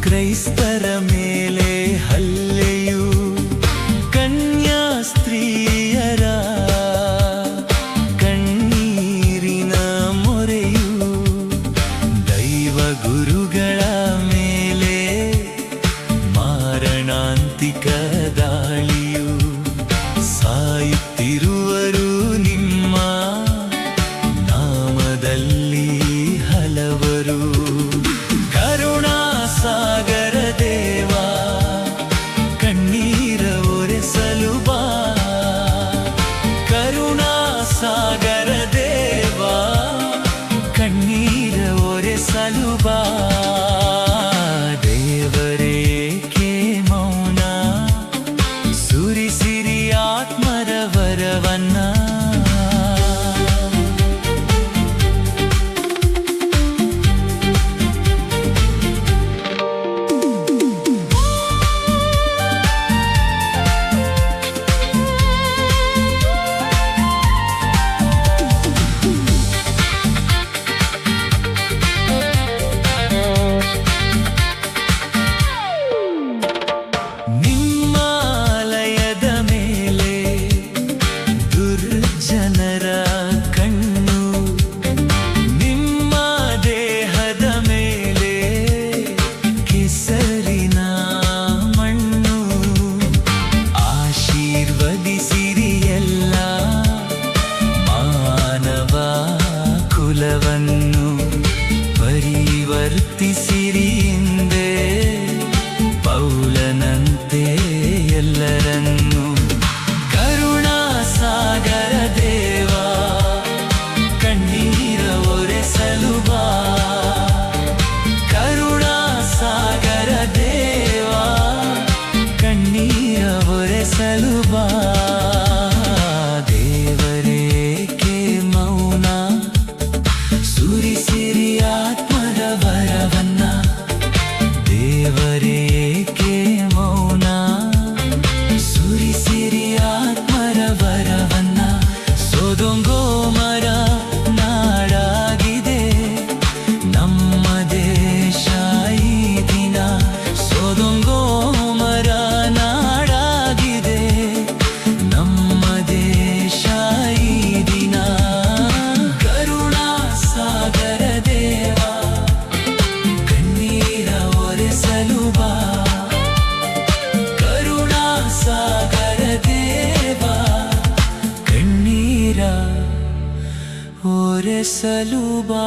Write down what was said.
ಕ್ರೈಸ್ತರ ಮೇಲೆ ಹಲ್ಲೆಯು, ಕನ್ಯಾ ಸ್ತ್ರೀಯರ ಕಣ್ಣೀರಿನ ಮೊರೆಯು, ದೈವ ಗುರುಗಳ ಮೇಲೆ ಮಾರಣಾಂತಿಕ ದಾಳಿಯು, ಸಾಯುತ್ತಿರುವರು ನಿಮ್ಮ ನಾಮದಲ್ಲಿ ಹಲವರು. ಸಾಗರ ದೇವ ಕಣ್ಣೀರ ಒರೆಸಲು ಬಾ, ಕರುಣಾ ಸಾಗರ ದೇವ ಕಣ್ಣೀರ ಒರೆಸಲು ಬಾ. ದೇವರೇಕೆ ಮೌನ, ಸುರಿಸಿರಿ ಆತ್ಮರ ವರವನ್ನ. ಪರಿವರ್ತಿಸಿರಿ ಹಿಂದೆ ಪೌಲನಂತೆ ಎಲ್ಲರನ್ನು. ಕರುಣಾ ಸಾಗರ ದೇವ ಕಣ್ಣೀರ ಒರೆಸಲು ಬಾ, ಕರುಣಾ ಸಾಗರ ದೇವ ಕಣ್ಣೀರ ಒರೆಸಲು ಬಾ. ದೇವರೇಕೆ ಮೌನ, ಸುರಿಸಿರಿ ಆತ್ಮರ ವರವನ್ನ. ದೇವರೇಕೆ ಮೌನ, ಸುರಿಸಿರಿ ಆತ್ಮರ ವರವನ್ನ. ಸೊದೋಮ್ ಗೊಮೋರ ನಾಡಾಗಿದೆ ನಮ್ಮ ದೇಶ ಈ ದಿನ. ಸೊದೋಮ್ ಗೊಮೋರ ನಾಡಾಗಿದೆ ನಮ್ಮ ದೇಶ ಈ ದಿನ. ಕರುಣಾ ಸಾಗರ ದೇವ ಕಣ್ಣೀರ ಒರೆಸಲು ಬಾ, ಕರುಣಾ ಸಾಗರ ದೇವ ಕಣ್ಣೀರ ಒರೆಸಲು ಬಾ.